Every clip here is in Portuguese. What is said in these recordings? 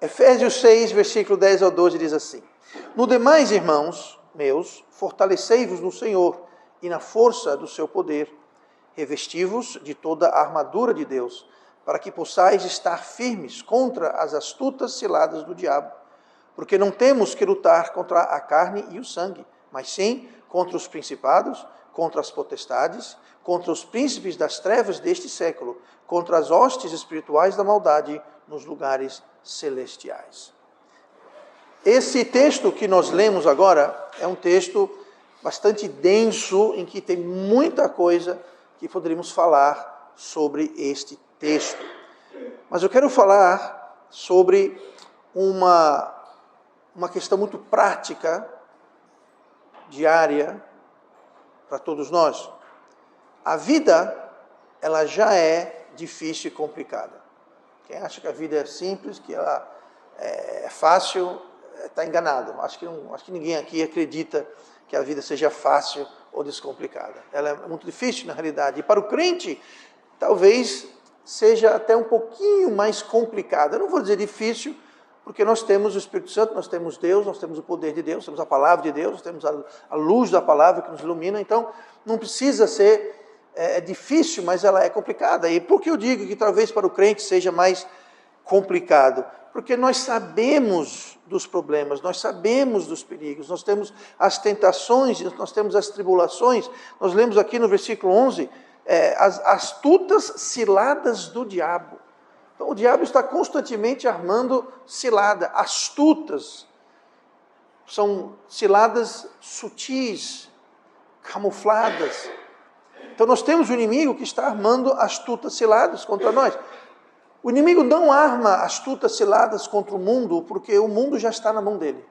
Efésios 6, versículo 10 ao 12 diz assim: No demais, irmãos meus, fortalecei-vos no Senhor e na força do seu poder, revesti-vos de toda a armadura de Deus, para que possais estar firmes contra as astutas ciladas do diabo. Porque não temos que lutar contra a carne e o sangue, mas sim contra os principados, contra as potestades, contra os príncipes das trevas deste século, contra as hostes espirituais da maldade nos lugares celestiais. Esse texto que nós lemos agora é um texto bastante denso, em que tem muita coisa que poderíamos falar sobre este texto. Mas eu quero falar sobre uma questão muito prática, diária, para todos nós. A vida, ela já é difícil e complicada. Quem acha que a vida é simples, que ela é fácil, está enganado. Acho que ninguém aqui acredita que a vida seja fácil ou descomplicada. Ela é muito difícil, na realidade. E para o crente, talvez seja até um pouquinho mais complicada. Eu não vou dizer difícil, porque nós temos o Espírito Santo, nós temos Deus, nós temos o poder de Deus, temos a palavra de Deus, nós temos a luz da palavra que nos ilumina. Então, não precisa ser difícil, mas ela é complicada. E por que eu digo que talvez para o crente seja mais complicado? Porque nós sabemos dos problemas, nós sabemos dos perigos, nós temos as tentações, nós temos as tribulações. Nós lemos aqui no versículo 11, as astutas ciladas do diabo. Então o diabo está constantemente armando cilada, astutas. São ciladas sutis, camufladas. Então nós temos o inimigo que está armando astutas ciladas contra nós. O inimigo não arma astutas ciladas contra o mundo, porque o mundo já está na mão dele.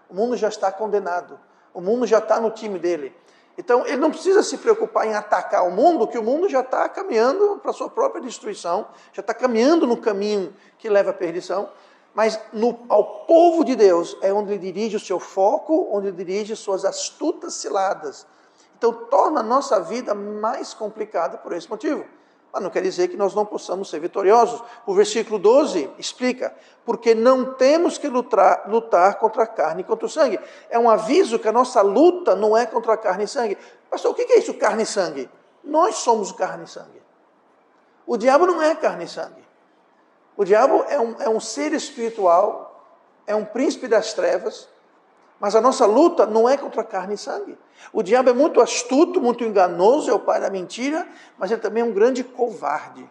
O mundo já está condenado. O mundo já está no time dele. Então ele não precisa se preocupar em atacar o mundo, que o mundo já está caminhando para a sua própria destruição, já está caminhando no caminho que leva à perdição. Mas ao povo de Deus é onde ele dirige o seu foco, onde ele dirige suas astutas ciladas. Então torna a nossa vida mais complicada por esse motivo. Mas não quer dizer que nós não possamos ser vitoriosos. O versículo 12 explica: porque não temos que lutar contra a carne e contra o sangue. É um aviso que a nossa luta não é contra a carne e sangue. Pastor, o que é isso, carne e sangue? Nós somos carne e sangue. O diabo não é carne e sangue. O diabo é um ser espiritual, é um príncipe das trevas, mas a nossa luta não é contra carne e sangue. O diabo é muito astuto, muito enganoso, é o pai da mentira, mas ele também é um grande covarde.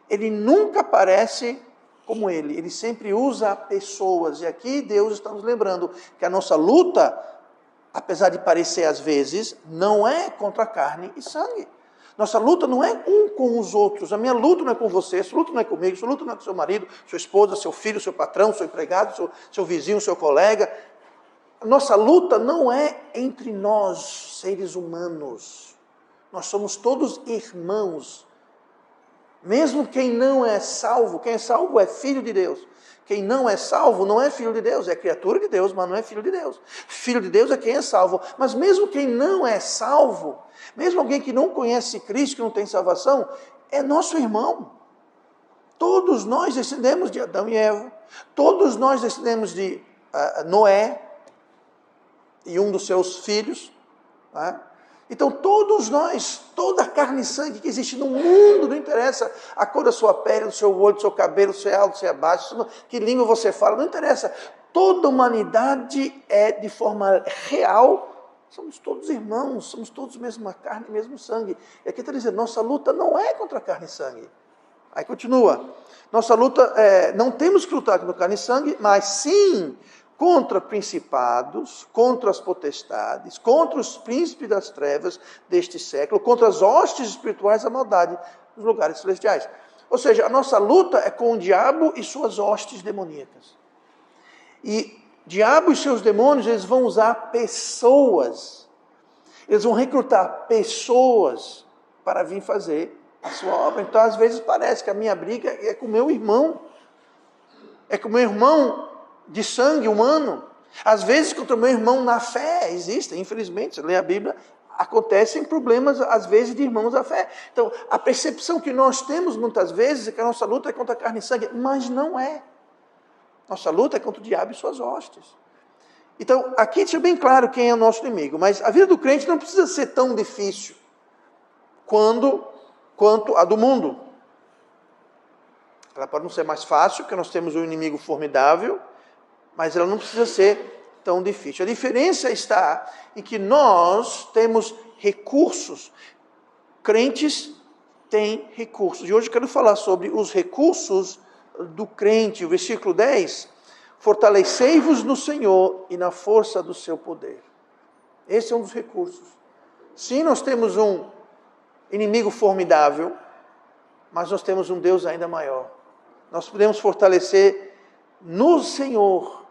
Ele nunca parece como ele sempre usa pessoas. E aqui Deus está nos lembrando que a nossa luta, apesar de parecer às vezes, não é contra carne e sangue. Nossa luta não é um com os outros. A minha luta não é com você, a sua luta não é comigo, a sua luta não é com seu marido, sua esposa, seu filho, seu patrão, seu empregado, seu vizinho, seu colega. A nossa luta não é entre nós, seres humanos. Nós somos todos irmãos. Mesmo quem não é salvo, quem é salvo é filho de Deus. Quem não é salvo não é filho de Deus, é criatura de Deus, mas não é filho de Deus. Filho de Deus é quem é salvo. Mas mesmo quem não é salvo, mesmo alguém que não conhece Cristo, que não tem salvação, é nosso irmão. Todos nós descendemos de Adão e Eva. Todos nós descendemos de Noé e um dos seus filhos. Né? Então todos nós, toda a carne e sangue que existe no mundo, não interessa a cor da sua pele, do seu olho, do seu cabelo, se é alto, se é baixo, que língua você fala, não interessa. Toda a humanidade é de forma real, somos todos irmãos, somos todos mesma carne, mesmo sangue. E aqui está dizendo, nossa luta não é contra carne e sangue. Aí continua, nossa luta, não temos que lutar contra carne e sangue, mas sim contra principados, contra as potestades, contra os príncipes das trevas deste século, contra as hostes espirituais da maldade nos lugares celestiais. Ou seja, a nossa luta é com o diabo e suas hostes demoníacas. E diabo e seus demônios, eles vão usar pessoas, eles vão recrutar pessoas para vir fazer a sua obra. Então, às vezes parece que a minha briga é com o meu irmão, é com o meu irmão de sangue humano, às vezes contra o meu irmão na fé. Existem, infelizmente, você lê a Bíblia, acontecem problemas às vezes de irmãos da fé. Então a percepção que nós temos muitas vezes é que a nossa luta é contra a carne e sangue, mas não é. Nossa luta é contra o diabo e suas hostes. Então, aqui deixa bem claro quem é o nosso inimigo. Mas a vida do crente não precisa ser tão difícil quanto a do mundo. Ela pode não ser mais fácil, porque nós temos um inimigo formidável, mas ela não precisa ser tão difícil. A diferença está em que nós temos recursos. Crentes têm recursos. E hoje eu quero falar sobre os recursos do crente. O versículo 10, fortalecei-vos no Senhor e na força do seu poder. Esse é um dos recursos. Sim, nós temos um inimigo formidável, mas nós temos um Deus ainda maior. Nós podemos fortalecer no Senhor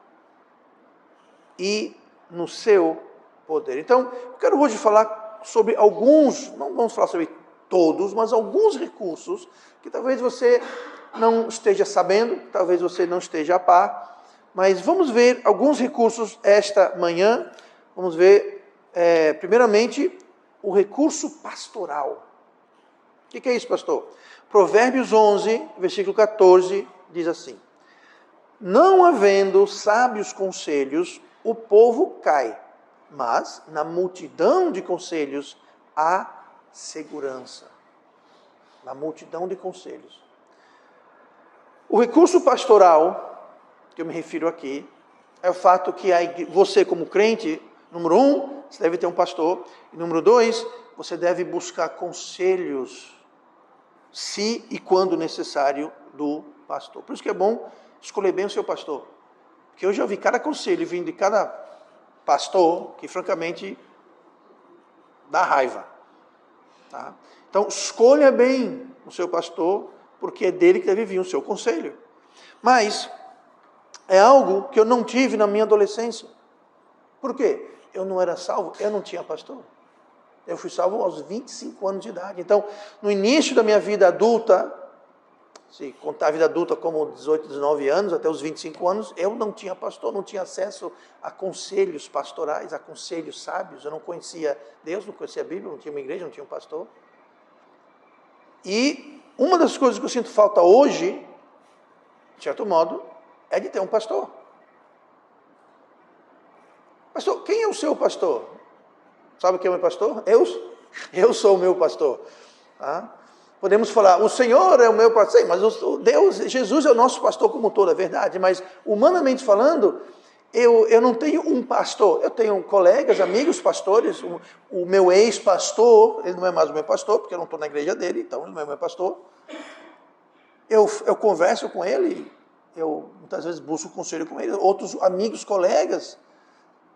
e no seu poder. Então, eu quero hoje falar sobre alguns, não vamos falar sobre todos, mas alguns recursos que talvez você não esteja sabendo, talvez você não esteja a par, mas vamos ver alguns recursos esta manhã. Vamos ver, primeiramente, o recurso pastoral. O que é isso, pastor? Provérbios 11, versículo 14, diz assim: não havendo sábios conselhos, o povo cai, mas na multidão de conselhos há segurança. Na multidão de conselhos. O recurso pastoral, que eu me refiro aqui, é o fato que você como crente, número 1, você deve ter um pastor, e número 2, você deve buscar conselhos, se e quando necessário, do pastor. Por isso que é bom escolher bem o seu pastor. Porque eu já vi cada conselho vindo de cada pastor que, francamente, dá raiva. Tá? Então, escolha bem o seu pastor, porque é dele que deve vir o seu conselho. Mas é algo que eu não tive na minha adolescência. Por quê? Eu não era salvo, eu não tinha pastor. Eu fui salvo aos 25 anos de idade. Então, no início da minha vida adulta, se contar a vida adulta como 18, 19 anos, até os 25 anos, eu não tinha pastor, não tinha acesso a conselhos pastorais, a conselhos sábios. Eu não conhecia Deus, não conhecia a Bíblia, não tinha uma igreja, não tinha um pastor. E uma das coisas que eu sinto falta hoje, de certo modo, é de ter um pastor. Pastor, quem é o seu pastor? Sabe quem é o meu pastor? Eu sou o meu pastor. Tá? Podemos falar, o Senhor é o meu pastor, mas Deus, Jesus é o nosso pastor como todo, é verdade, mas humanamente falando, eu não tenho um pastor, eu tenho colegas, amigos, pastores, o meu ex-pastor, ele não é mais o meu pastor, porque eu não estou na igreja dele, então ele não é meu pastor. Eu converso com ele, eu muitas vezes busco conselho com ele, outros amigos, colegas,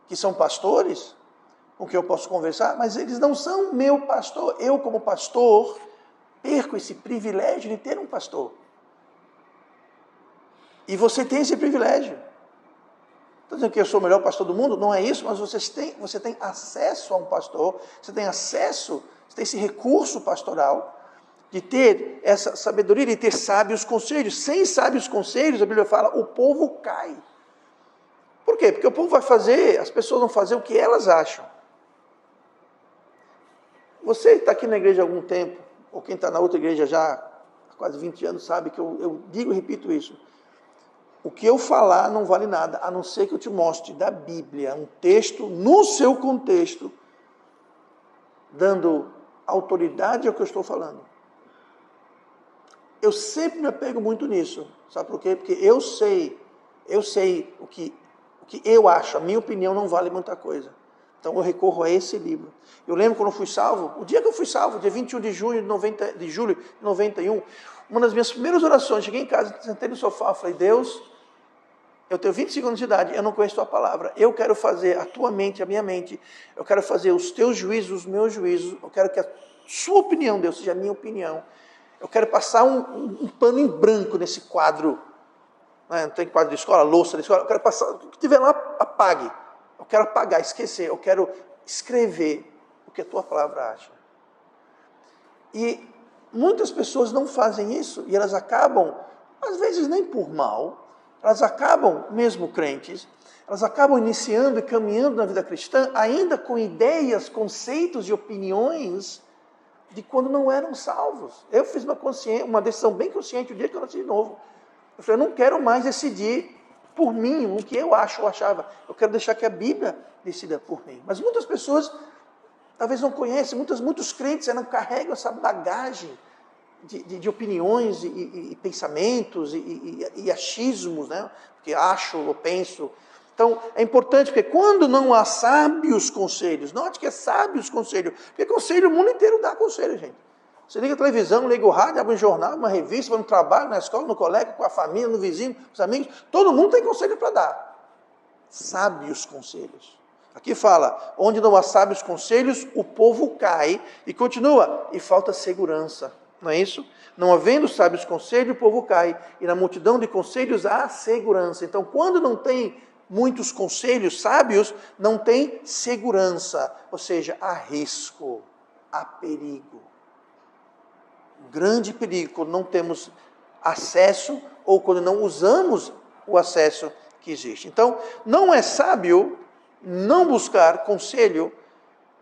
que são pastores, com quem eu posso conversar, mas eles não são meu pastor. Eu, como pastor, perco esse privilégio de ter um pastor. E você tem esse privilégio. Estou dizendo que eu sou o melhor pastor do mundo? Não é isso, mas você tem acesso a um pastor, você tem esse recurso pastoral de ter essa sabedoria, de ter sábios conselhos. Sem sábios conselhos, a Bíblia fala, o povo cai. Por quê? Porque o povo as pessoas vão fazer o que elas acham. Você está aqui na igreja há algum tempo, ou quem está na outra igreja já há quase 20 anos, sabe que eu digo e repito isso. O que eu falar não vale nada, a não ser que eu te mostre da Bíblia um texto, no seu contexto, dando autoridade ao que eu estou falando. Eu sempre me apego muito nisso. Sabe por quê? Porque eu sei o que eu acho, a minha opinião não vale muita coisa. Então eu recorro a esse livro. Eu lembro quando eu fui salvo, o dia que eu fui salvo, dia 21 de julho de 91, uma das minhas primeiras orações, cheguei em casa, sentei no sofá, falei, Deus, eu tenho 25 anos de idade, eu não conheço a tua palavra, eu quero fazer a tua mente, a minha mente, eu quero fazer os teus juízos, os meus juízos, eu quero que a sua opinião, Deus, seja a minha opinião. Eu quero passar um pano em branco nesse quadro, não tem quadro de escola, louça de escola, eu quero passar, o que tiver lá, apague. Eu quero apagar, esquecer, eu quero escrever o que a tua palavra acha. E muitas pessoas não fazem isso, e elas acabam, às vezes nem por mal, elas acabam, mesmo crentes, elas acabam iniciando e caminhando na vida cristã, ainda com ideias, conceitos e opiniões de quando não eram salvos. Eu fiz uma decisão bem consciente o dia que eu nasci de novo. Eu falei, eu não quero mais decidir por mim, o que eu acho ou achava. Eu quero deixar que a Bíblia decida por mim. Mas muitas pessoas talvez não conhecem, muitos crentes não carregam essa bagagem de opiniões e pensamentos e achismos, né? Porque acho ou penso. Então, é importante, porque quando não há sábios conselhos, note que é sábios conselhos, porque conselho, o mundo inteiro dá conselho, gente. Você liga a televisão, liga o rádio, abre um jornal, uma revista, vai no trabalho, na escola, no colégio, com a família, no vizinho, com os amigos, todo mundo tem conselho para dar. Sábios conselhos. Aqui fala, onde não há sábios conselhos, o povo cai, e continua, e falta segurança. Não é isso? Não havendo sábios conselhos, o povo cai, e na multidão de conselhos há segurança. Então, quando não tem muitos conselhos sábios, não tem segurança, ou seja, há risco, há perigo. Grande perigo quando não temos acesso ou quando não usamos o acesso que existe. Então, não é sábio não buscar conselho,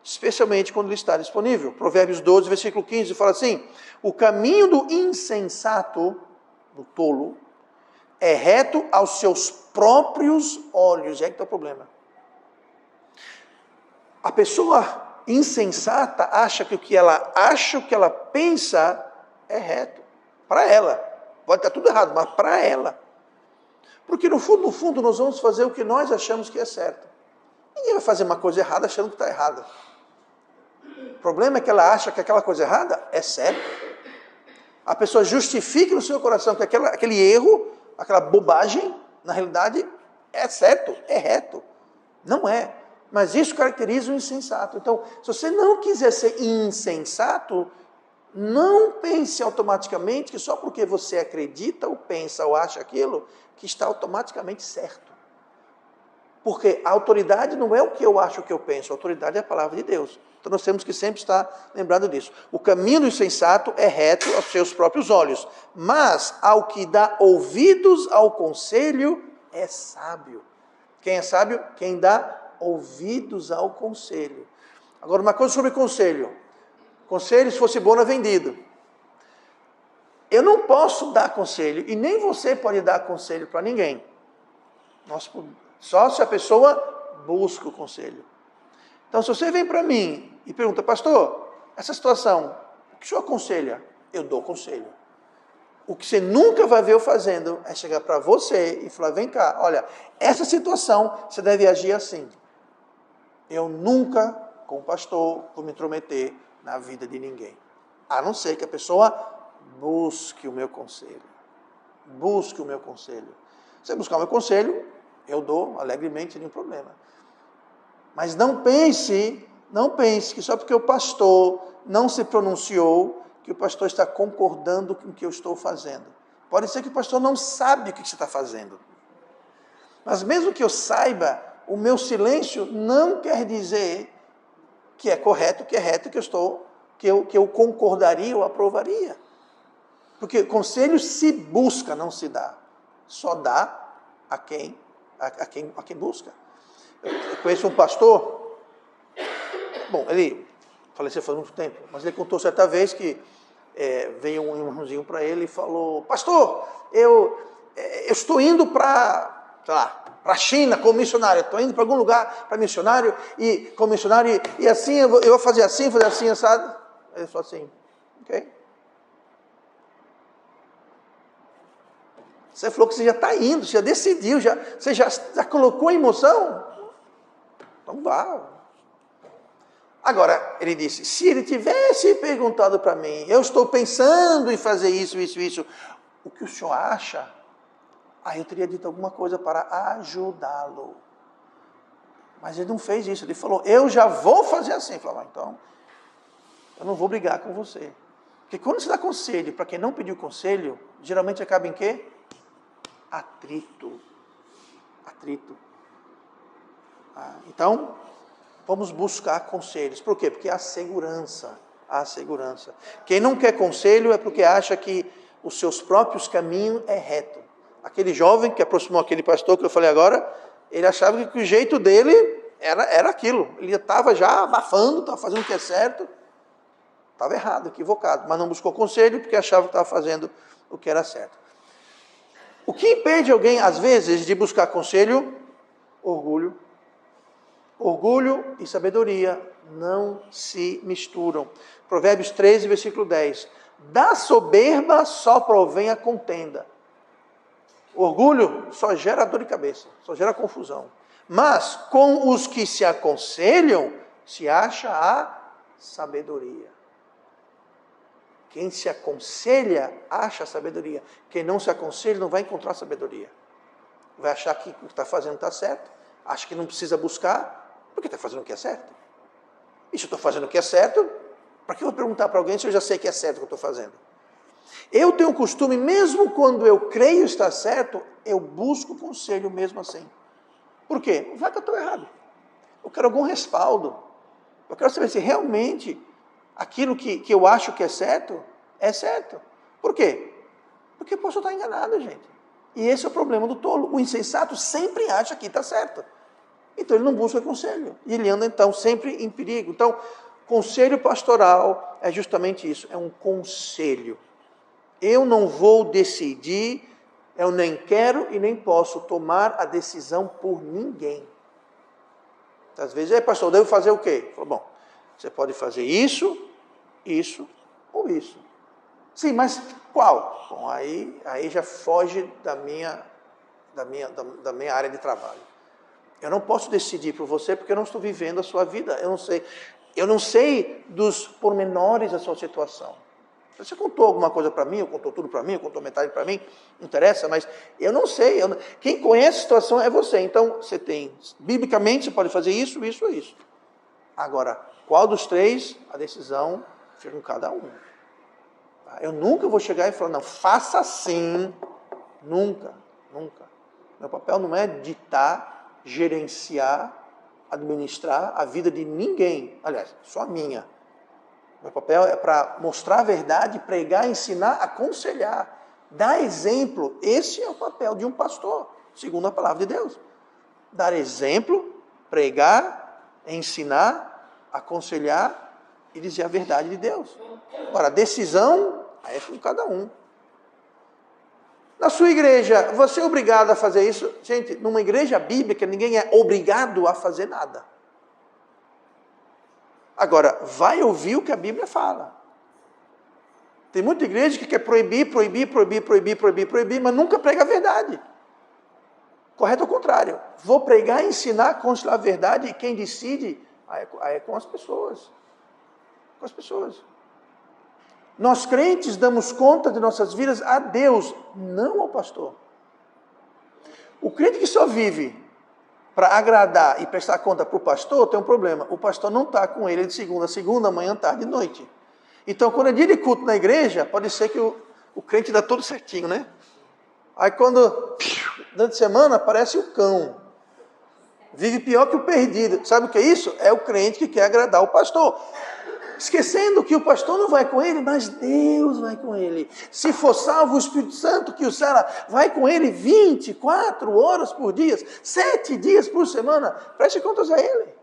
especialmente quando ele está disponível. Provérbios 12, versículo 15, fala assim, o caminho do insensato, do tolo, é reto aos seus próprios olhos. É que está o problema. A pessoa insensata acha que o que ela acha, o que ela pensa é reto. Para ela. Pode estar tudo errado, mas para ela. Porque no fundo, nós vamos fazer o que nós achamos que é certo. Ninguém vai fazer uma coisa errada achando que está errada. O problema é que ela acha que aquela coisa errada é certa. A pessoa justifica no seu coração que aquele erro, aquela bobagem, na realidade, é certo, é reto. Não é. Mas isso caracteriza o insensato. Então, se você não quiser ser insensato, não pense automaticamente que só porque você acredita ou pensa ou acha aquilo, que está automaticamente certo. Porque a autoridade não é o que eu acho, o que eu penso, a autoridade é a palavra de Deus. Então nós temos que sempre estar lembrando disso. O caminho do insensato é reto aos seus próprios olhos, mas ao que dá ouvidos ao conselho é sábio. Quem é sábio? Quem dá ouvidos ao conselho. Agora, uma coisa sobre conselho. Conselho, se fosse bom, era vendido. Eu não posso dar conselho, e nem você pode dar conselho para ninguém. Só se a pessoa busca o conselho. Então, se você vem para mim e pergunta, pastor, essa situação, o que o senhor aconselha? Eu dou conselho. O que você nunca vai ver eu fazendo é chegar para você e falar, vem cá, olha, essa situação você deve agir assim. Eu nunca, como pastor, vou me intrometer na vida de ninguém. A não ser que a pessoa busque o meu conselho. Busque o meu conselho. Se você buscar o meu conselho, eu dou alegremente, sem nenhum problema. Mas não pense que só porque o pastor não se pronunciou, que o pastor está concordando com o que eu estou fazendo. Pode ser que o pastor não sabe o que você está fazendo. Mas mesmo que eu saiba, o meu silêncio não quer dizer que é correto, que é reto, que eu concordaria ou aprovaria. Porque conselho se busca, não se dá. Só dá a quem busca. Eu conheço um pastor, bom, ele faleceu faz muito tempo, mas ele contou certa vez que veio um irmãozinho para ele e falou, pastor, eu estou indo para, sei lá, para a China como missionário, estou indo para algum lugar para missionário, e como missionário, e assim, eu vou fazer assim, sabe? Ele falou assim, ok. Você falou que você já está indo, você já decidiu, você já colocou em moção? Então vá. Agora, ele disse, se ele tivesse perguntado para mim, eu estou pensando em fazer isso, o que o senhor acha? Aí eu teria dito alguma coisa para ajudá-lo. Mas ele não fez isso, ele falou, eu já vou fazer assim. Eu falei, então, eu não vou brigar com você. Porque quando você dá conselho para quem não pediu conselho, geralmente acaba em quê? Atrito. Então, vamos buscar conselhos. Por quê? Porque há segurança. Quem não quer conselho é porque acha que os seus próprios caminhos é reto. Aquele jovem que aproximou aquele pastor que eu falei agora, ele achava que o jeito dele era aquilo. Ele estava já abafando, estava fazendo o que é certo. Estava errado, equivocado. Mas não buscou conselho porque achava que estava fazendo o que era certo. O que impede alguém, às vezes, de buscar conselho? Orgulho. Orgulho e sabedoria não se misturam. Provérbios 13, versículo 10. Da soberba só provém a contenda. Orgulho só gera dor de cabeça, só gera confusão. Mas com os que se aconselham, se acha a sabedoria. Quem se aconselha, acha a sabedoria. Quem não se aconselha, não vai encontrar sabedoria. Vai achar que o que está fazendo está certo. Acha que não precisa buscar, porque está fazendo o que é certo. E se eu estou fazendo o que é certo, para que eu vou perguntar para alguém se eu já sei que é certo o que eu estou fazendo? Eu tenho um costume, mesmo quando eu creio estar certo, eu busco conselho mesmo assim. Por quê? Vai que eu estou errado. Eu quero algum respaldo. Eu quero saber se realmente aquilo que eu acho que é certo. Por quê? Porque eu posso estar enganado, gente. E esse é o problema do tolo. O insensato sempre acha que está certo. Então ele não busca conselho. E ele anda então sempre em perigo. Então, conselho pastoral é justamente isso. É um conselho. Eu não vou decidir, eu nem quero e nem posso tomar a decisão por ninguém. Às vezes, pastor, eu devo fazer o quê? Falo, bom, você pode fazer isso, isso ou isso. Sim, mas qual? Bom, aí já foge da minha área de trabalho. Eu não posso decidir por você porque eu não estou vivendo a sua vida. Eu não sei dos pormenores da sua situação. Você contou alguma coisa para mim, ou contou tudo para mim, ou contou metade para mim, não interessa, mas eu não sei. Quem conhece a situação é você. Então, você tem, biblicamente, você pode fazer isso, isso ou isso. Agora, qual dos três, a decisão fica com cada um. Eu nunca vou chegar e falar, não, faça assim. Nunca. Meu papel não é ditar, gerenciar, administrar a vida de ninguém. Aliás, só a minha. Meu papel é para mostrar a verdade, pregar, ensinar, aconselhar, dar exemplo. Esse é o papel de um pastor, segundo a palavra de Deus. Dar exemplo, pregar, ensinar, aconselhar e dizer a verdade de Deus. Agora, a decisão aí é com cada um. Na sua igreja, você é obrigado a fazer isso? Gente, numa igreja bíblica, ninguém é obrigado a fazer nada. Agora, vai ouvir o que a Bíblia fala. Tem muita igreja que quer proibir, mas nunca prega a verdade. Correto ao contrário. Vou pregar, ensinar, aconselhar a verdade, e quem decide aí é com as pessoas. Com as pessoas. Nós crentes damos conta de nossas vidas a Deus, não ao pastor. O crente que só vive para agradar e prestar conta para o pastor, tem um problema. O pastor não está com ele de segunda a segunda, manhã, tarde e noite. Então, quando é dia de culto na igreja, pode ser que o crente dá tudo certinho, né? Aí quando, durante a semana, aparece o cão. Vive pior que o perdido. Sabe o que é isso? É o crente que quer agradar o pastor. Esquecendo que o pastor não vai com ele, mas Deus vai com ele. Se for salvo o Espírito Santo, que o Sara vai com ele 24 horas por dia, 7 dias por semana, preste contas a ele.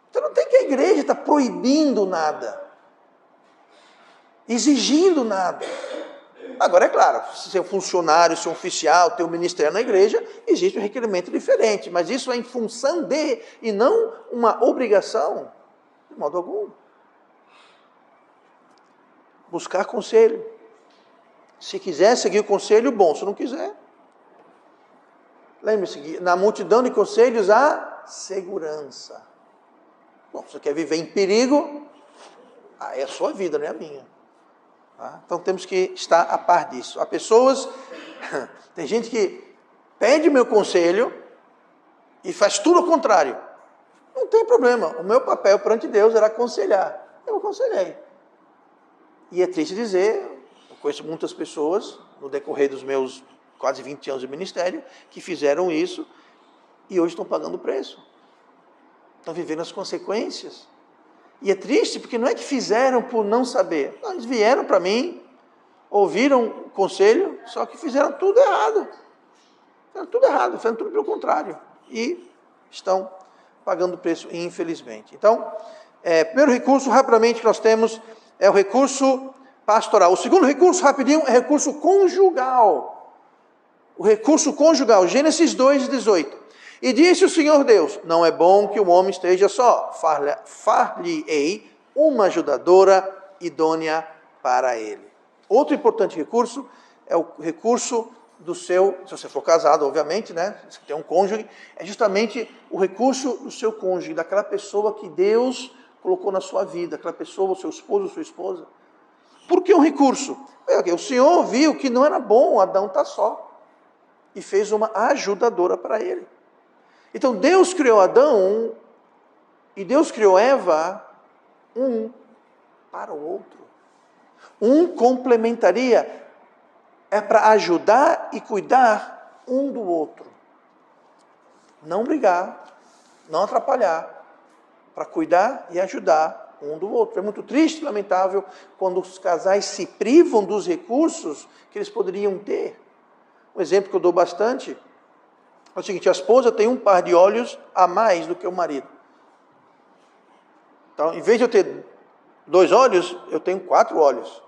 Então não tem que a igreja estar proibindo nada, exigindo nada. Agora, é claro, se é um funcionário, se é um oficial, tem um ministério na igreja, existe um requerimento diferente, mas isso é em função de, e não uma obrigação. De modo algum. Buscar conselho. Se quiser seguir o conselho, bom. Se não quiser, lembre-se, na multidão de conselhos há segurança. Bom, você quer viver em perigo, aí é a sua vida, não é a minha. Tá? Então temos que estar a par disso. Há pessoas, tem gente que pede meu conselho e faz tudo ao contrário. Não tem problema, o meu papel perante Deus era aconselhar. Eu aconselhei. E é triste dizer, eu conheço muitas pessoas, no decorrer dos meus quase 20 anos de ministério, que fizeram isso e hoje estão pagando o preço. Estão vivendo as consequências. E é triste porque não é que fizeram por não saber. Não, eles vieram para mim, ouviram o conselho, só que fizeram tudo errado. Fizeram tudo pelo contrário. E estão pagando o preço, infelizmente. Então, primeiro recurso, rapidamente, que nós temos é o recurso pastoral. O segundo recurso, rapidinho, é recurso conjugal. o recurso conjugal, Gênesis 2:18. E disse o Senhor Deus, não é bom que o homem esteja só, far-lhe-ei uma ajudadora idônea para ele. Outro importante recurso é o recurso do seu, se você for casado, obviamente, né? Se tem um cônjuge, é justamente o recurso do seu cônjuge, daquela pessoa que Deus colocou na sua vida, aquela pessoa, o seu esposo, sua esposa. Por que um recurso? O Senhor viu que não era bom Adão estar só e fez uma ajudadora para ele. Então Deus criou Adão e Deus criou Eva um para o outro. Um complementaria, é para ajudar e cuidar um do outro. Não brigar, não atrapalhar, para cuidar e ajudar um do outro. É muito triste e lamentável quando os casais se privam dos recursos que eles poderiam ter. Um exemplo que eu dou bastante é o seguinte: a esposa tem um par de olhos a mais do que o marido. Então, em vez de eu ter 2 olhos, eu tenho 4 olhos.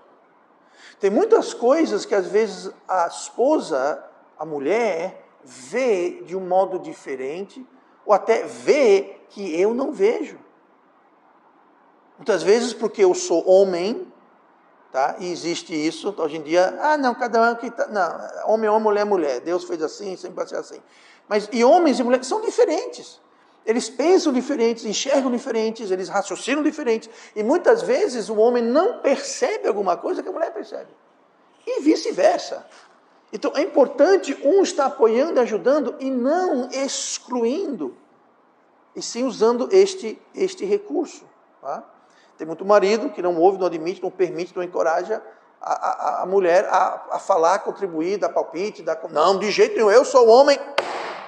Tem muitas coisas que às vezes a esposa, a mulher, vê de um modo diferente, ou até vê que eu não vejo. Muitas vezes porque eu sou homem, tá? E existe isso, hoje em dia, não, cada um que tá, não, homem é homem, mulher é mulher, Deus fez assim, sempre vai ser assim. Mas e homens e mulheres são diferentes. Eles pensam diferentes, enxergam diferentes, eles raciocinam diferentes. E muitas vezes o homem não percebe alguma coisa que a mulher percebe. E vice-versa. Então é importante um estar apoiando e ajudando e não excluindo. E sim usando este recurso. Tá? Tem muito marido que não ouve, não admite, não permite, não encoraja a mulher a falar, contribuir, dar palpite. Não, de jeito nenhum, eu sou o homem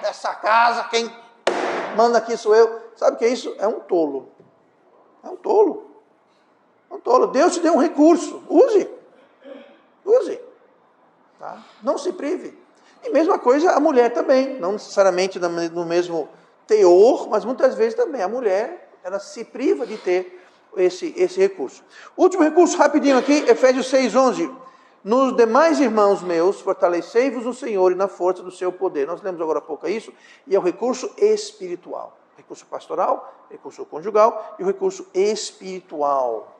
dessa casa, quem manda aqui sou eu. Sabe o que é isso? É um tolo. É um tolo. É um tolo. Deus te deu um recurso. Use. Use. Tá? Não se prive. E mesma coisa a mulher também. Não necessariamente no mesmo teor, mas muitas vezes também. A mulher, ela se priva de ter esse recurso. Último recurso, rapidinho aqui, Efésios 6:11. Nos demais irmãos meus, fortalecei-vos no Senhor e na força do seu poder. Nós lemos agora há pouco isso, e é o recurso espiritual. Recurso pastoral, recurso conjugal e o recurso espiritual.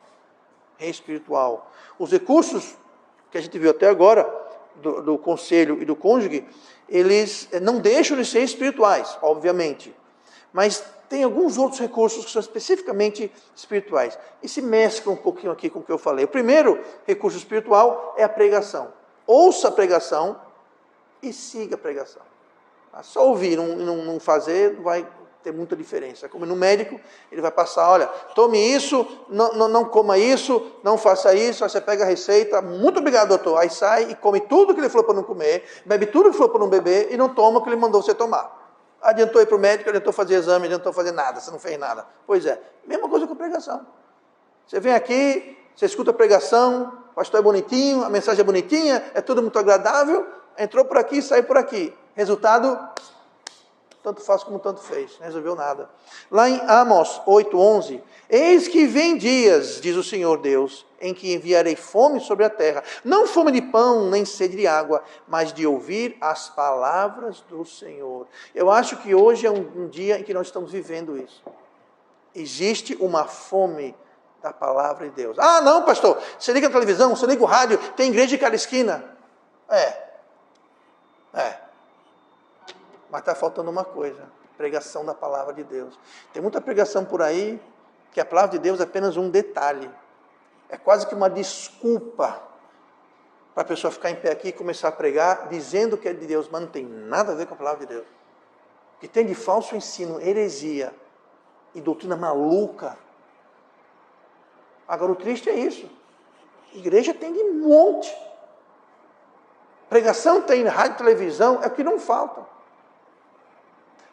Espiritual. Os recursos que a gente viu até agora, do conselho e do cônjuge, eles não deixam de ser espirituais, obviamente. Mas tem alguns outros recursos que são especificamente espirituais. E se mesclam um pouquinho aqui com o que eu falei. O primeiro recurso espiritual é a pregação. Ouça a pregação e siga a pregação. Só ouvir, não fazer, não vai ter muita diferença. Como no médico, ele vai passar, olha, tome isso, não coma isso, não faça isso, aí você pega a receita, muito obrigado, doutor. Aí sai e come tudo que ele falou para não comer, bebe tudo que falou para não beber e não toma o que ele mandou você tomar. Adiantou ir para o médico, adiantou fazer exame, adiantou fazer nada, você não fez nada. Pois é, mesma coisa com a pregação. Você vem aqui, você escuta a pregação, o pastor é bonitinho, a mensagem é bonitinha, é tudo muito agradável, entrou por aqui, saiu por aqui. Resultado, tanto faz como tanto fez, não resolveu nada. Lá em Amós 8:11, eis que vem dias, diz o Senhor Deus, em que enviarei fome sobre a terra, não fome de pão, nem sede de água, mas de ouvir as palavras do Senhor. Eu acho que hoje é um dia em que nós estamos vivendo isso. Existe uma fome da palavra de Deus. Não, pastor, você liga a televisão, você liga o rádio, tem igreja em cada esquina. Mas está faltando uma coisa, pregação da palavra de Deus. Tem muita pregação por aí, que a palavra de Deus é apenas um detalhe. É quase que uma desculpa para a pessoa ficar em pé aqui e começar a pregar, dizendo que é de Deus, mas não tem nada a ver com a palavra de Deus. O que tem de falso ensino, heresia e doutrina maluca. Agora o triste é isso. Igreja tem de monte. Pregação tem, rádio e televisão, é o que não falta.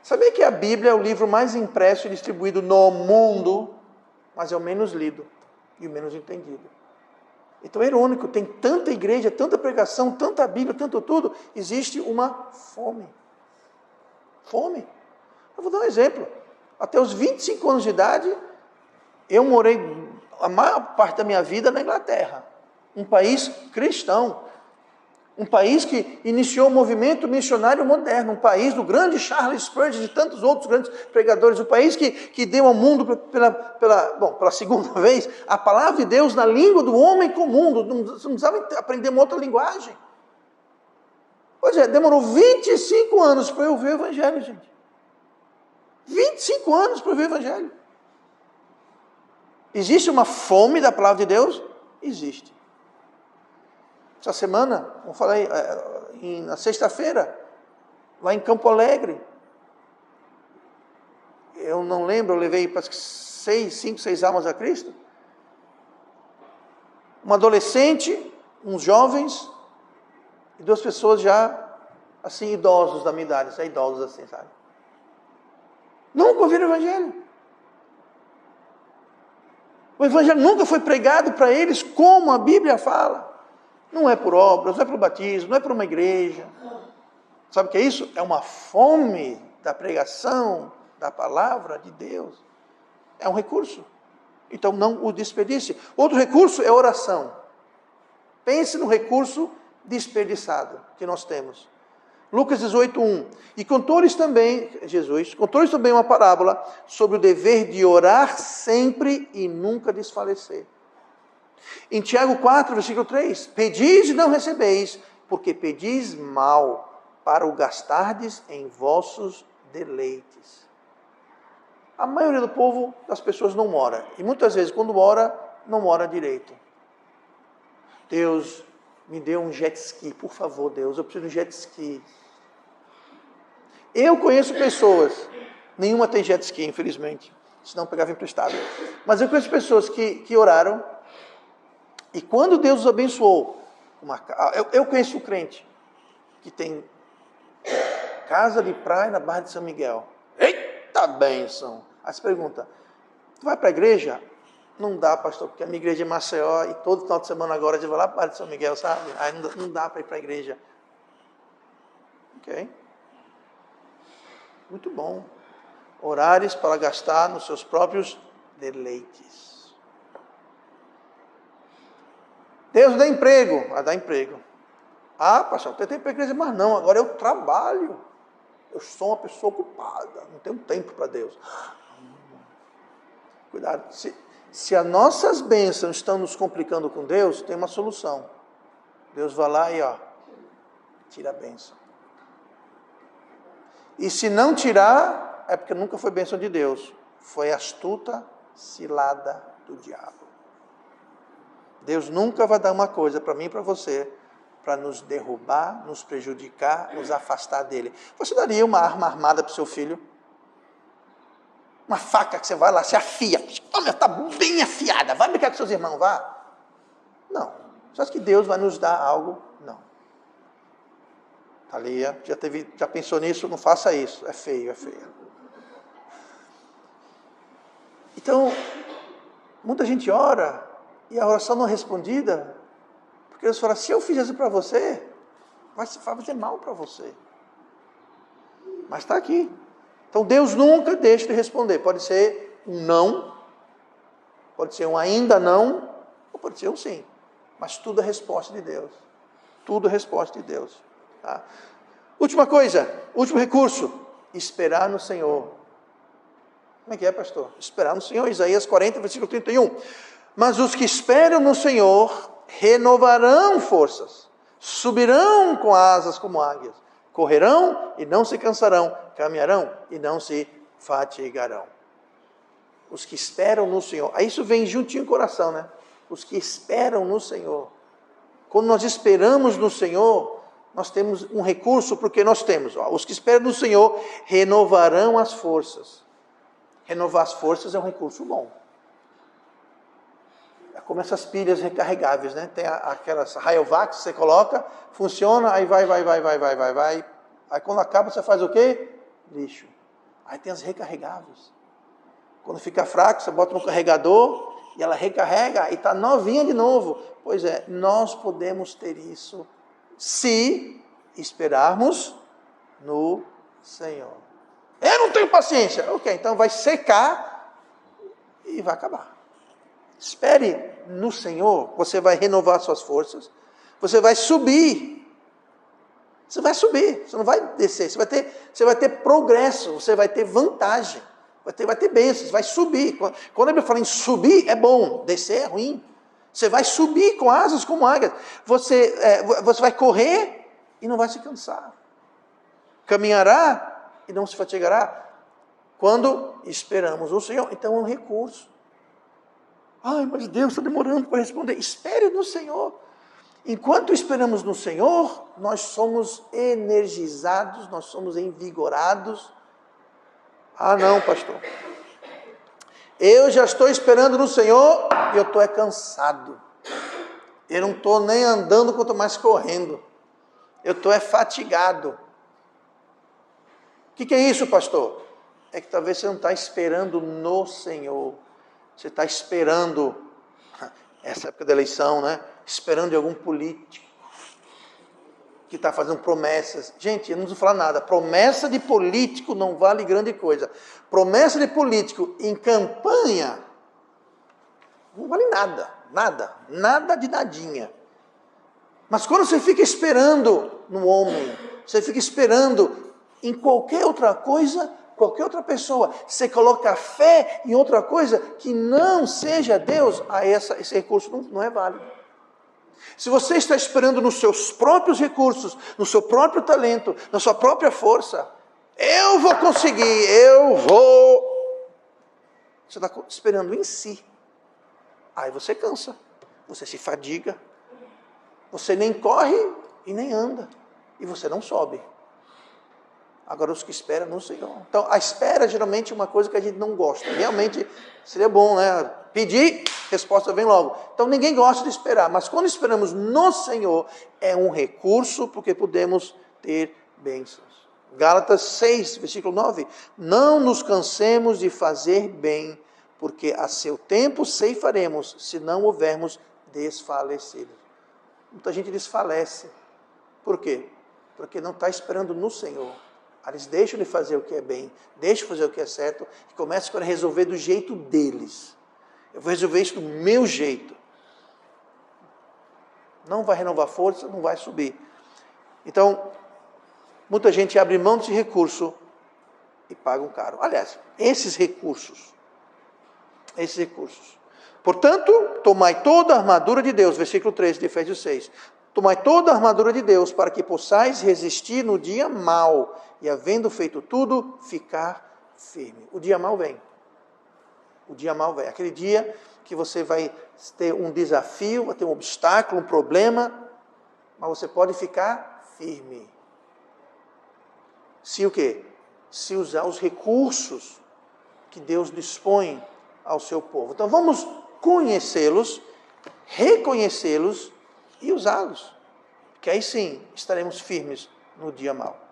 Sabia que a Bíblia é o livro mais impresso e distribuído no mundo, mas é o menos lido e o menos entendido. Então é irônico, tem tanta igreja, tanta pregação, tanta Bíblia, tanto tudo, existe uma fome. Fome. Eu vou dar um exemplo. Até os 25 anos de idade, eu morei a maior parte da minha vida na Inglaterra, um país cristão. Um país que iniciou o movimento missionário moderno, um país do grande Charles Spurgeon e de tantos outros grandes pregadores, um país que deu ao mundo pela segunda vez a palavra de Deus na língua do homem comum, não precisava aprender uma outra linguagem. Pois é, demorou 25 anos para eu ver o Evangelho, gente. 25 anos para eu ver o Evangelho. Existe uma fome da palavra de Deus? Existe. Essa semana, como eu falei, na sexta-feira, lá em Campo Alegre, eu não lembro, eu levei parece que 5, 6 almas a Cristo. Um adolescente, uns jovens, e 2 pessoas já, assim, idosos da minha idade, idosos assim, sabe? Nunca ouviram o Evangelho. O Evangelho nunca foi pregado para eles como a Bíblia fala. Não é por obras, não é por batismo, não é por uma igreja. Sabe o que é isso? É uma fome da pregação da palavra de Deus. É um recurso. Então não o desperdice. Outro recurso é oração. Pense no recurso desperdiçado que nós temos. Lucas 18:1. E contou-lhes também, Jesus, contou-lhes também uma parábola sobre o dever de orar sempre e nunca desfalecer. Em Tiago 4, versículo 3, pedis e não recebeis, porque pedis mal, para o gastardes em vossos deleites. A maioria do povo, das pessoas não ora, e muitas vezes quando ora, não ora direito. Deus, me dê um jet ski, por favor, Deus, eu preciso de um jet ski. Eu conheço pessoas, nenhuma tem jet ski, infelizmente, senão pegava emprestado. Mas eu conheço pessoas que oraram, e quando Deus os abençoou, eu conheço um crente que tem casa de praia na Barra de São Miguel. Eita bênção! Aí você pergunta, tu vai para a igreja? Não dá, pastor, porque a minha igreja é Maceió e todo final de semana agora a gente vai lá para a Barra de São Miguel, sabe? Aí não dá para ir para a igreja. Ok? Muito bom. Horários para gastar nos seus próprios deleites. Deus dá emprego. Dá emprego. Pastor, eu tentei ir para a igreja, mas não, agora eu trabalho. Eu sou uma pessoa ocupada, não tenho tempo para Deus. Cuidado. Se as nossas bênçãos estão nos complicando com Deus, tem uma solução. Deus vai lá e tira a bênção. E se não tirar, é porque nunca foi bênção de Deus. Foi astuta cilada do diabo. Deus nunca vai dar uma coisa para mim e para você, para nos derrubar, nos prejudicar, nos afastar dele. Você daria uma arma armada para o seu filho? Uma faca que você vai lá, se afia. Olha, está bem afiada. Vai brincar com seus irmãos, vá. Não. Você acha que Deus vai nos dar algo? Não. Thalia, já pensou nisso? Não faça isso. É feio, é feio. Então, muita gente ora e a oração não é respondida, porque Deus fala, se eu fizer isso para você, vai fazer mal para você. Mas está aqui. Então Deus nunca deixa de responder. Pode ser um não, pode ser um ainda não, ou pode ser um sim. Mas tudo é resposta de Deus. Tudo é resposta de Deus. Tá? Última coisa, último recurso, esperar no Senhor. Como é que é, pastor? Esperar no Senhor, Isaías 40, versículo 31. Mas os que esperam no Senhor renovarão forças, subirão com asas como águias, correrão e não se cansarão, caminharão e não se fatigarão. Os que esperam no Senhor, aí isso vem juntinho no coração, né? Os que esperam no Senhor. Quando nós esperamos no Senhor, nós temos um recurso, porque nós temos, os que esperam no Senhor renovarão as forças. Renovar as forças é um recurso bom. É como essas pilhas recarregáveis, né? Tem aquelas Rayovac, você coloca, funciona, aí vai. Aí quando acaba, você faz o quê? Lixo. Aí tem as recarregáveis. Quando fica fraco, você bota no carregador e ela recarrega e está novinha de novo. Pois é, nós podemos ter isso se esperarmos no Senhor. Eu não tenho paciência. Ok, então vai secar e vai acabar. Espere no Senhor, você vai renovar suas forças, você vai subir Você vai subir, você não vai descer, você vai ter progresso, você vai ter vantagem, vai ter bênçãos, vai subir. Quando a Bíblia fala em subir, é bom, descer é ruim. Você vai subir com asas como águias. Você vai correr e não vai se cansar. Caminhará e não se fatigará. Quando esperamos o Senhor, então é um recurso. Ai, mas Deus está demorando para responder. Espere no Senhor. Enquanto esperamos no Senhor, nós somos energizados, nós somos envigorados. Ah, não, pastor. Eu já estou esperando no Senhor e eu estou cansado. Eu não estou nem andando, quanto mais correndo. Eu estou fatigado. O que é isso, pastor? É que talvez você não está esperando no Senhor. Você está esperando, essa época da eleição, né? Esperando de algum político que está fazendo promessas. Gente, eu não preciso falar nada. Promessa de político não vale grande coisa. Promessa de político em campanha não vale nada. Nada de nadinha. Mas quando você fica esperando no homem, você fica esperando em qualquer outra coisa, qualquer outra pessoa, você coloca a fé em outra coisa que não seja Deus, aí esse recurso não é válido. Se você está esperando nos seus próprios recursos, no seu próprio talento, na sua própria força, eu vou conseguir, você está esperando em si. Aí você cansa, você se fadiga, você nem corre e nem anda, e você não sobe. Agora os que esperam no Senhor. Então a espera geralmente é uma coisa que a gente não gosta. Realmente seria bom, né? Pedir, resposta vem logo. Então ninguém gosta de esperar, mas quando esperamos no Senhor, é um recurso porque podemos ter bênçãos. Gálatas 6, versículo 9. Não nos cansemos de fazer bem, porque a seu tempo ceifaremos, se não houvermos desfalecido. Muita gente desfalece. Por quê? Porque não está esperando no Senhor. Eles deixam de fazer o que é bem, deixam de fazer o que é certo, e começam a resolver do jeito deles. Eu vou resolver isso do meu jeito. Não vai renovar força, não vai subir. Então, muita gente abre mão desse recurso e paga um caro. Aliás, esses recursos. Portanto, tomai toda a armadura de Deus, versículo 3 de Efésios 6. Tomai toda a armadura de Deus, para que possais resistir no dia mau, e havendo feito tudo, ficar firme. O dia mau vem. Aquele dia que você vai ter um desafio, vai ter um obstáculo, um problema, mas você pode ficar firme. Se o quê? Se usar os recursos que Deus dispõe ao seu povo. Então vamos conhecê-los, reconhecê-los e usá-los. Que aí sim estaremos firmes no dia mau.